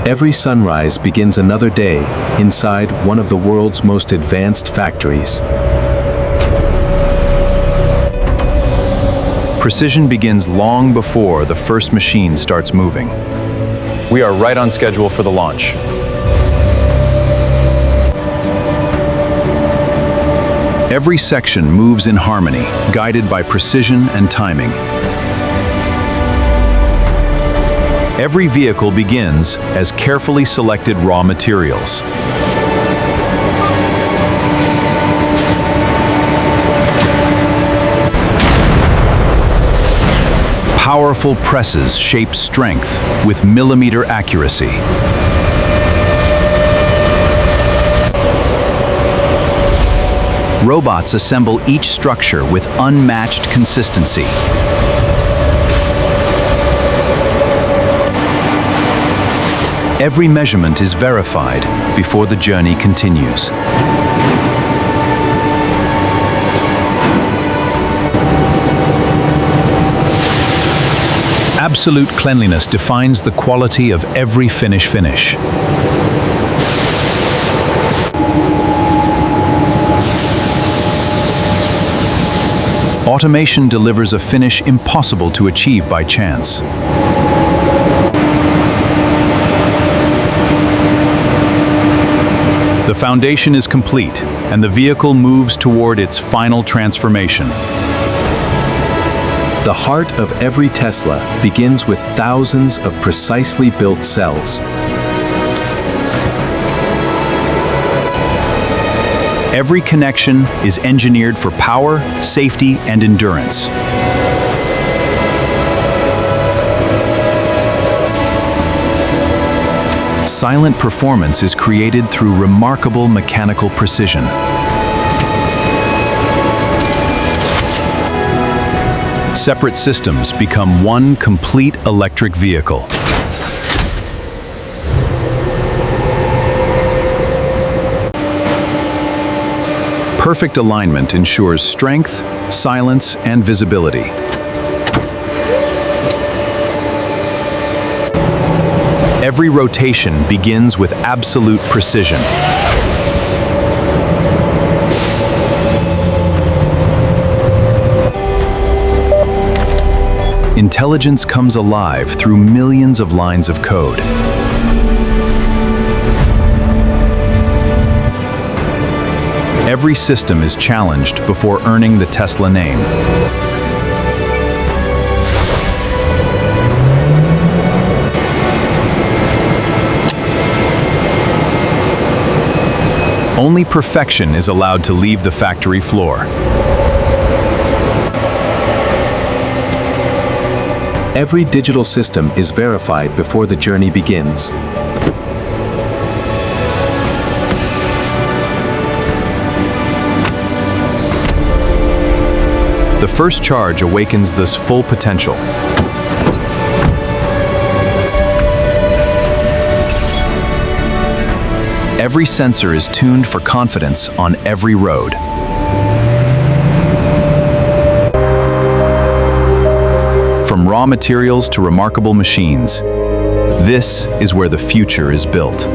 Every sunrise begins another day inside one of the world's most advanced factories. Precision begins long before the first machine starts moving. We are right on schedule for the launch. Every section moves in harmony, guided by precision and timing. Every vehicle begins as carefully selected raw materials. Powerful presses shape strength with millimeter accuracy. Robots assemble each structure with unmatched consistency. Every measurement is verified before the journey continues. Absolute cleanliness defines the quality of every finish. Automation delivers a finish impossible to achieve by chance. The foundation is complete, and the vehicle moves toward its final transformation. The heart of every Tesla begins with thousands of precisely built cells. Every connection is engineered for power, safety, and endurance. Silent performance is created through remarkable mechanical precision. Separate systems become one complete electric vehicle. Perfect alignment ensures strength, silence, and visibility. Every rotation begins with absolute precision. Intelligence comes alive through millions of lines of code. Every system is challenged before earning the Tesla name. Only perfection is allowed to leave the factory floor. Every digital system is verified before the journey begins. The first charge awakens this full potential. Every sensor is tuned for confidence on every road. From raw materials to remarkable machines, this is where the future is built.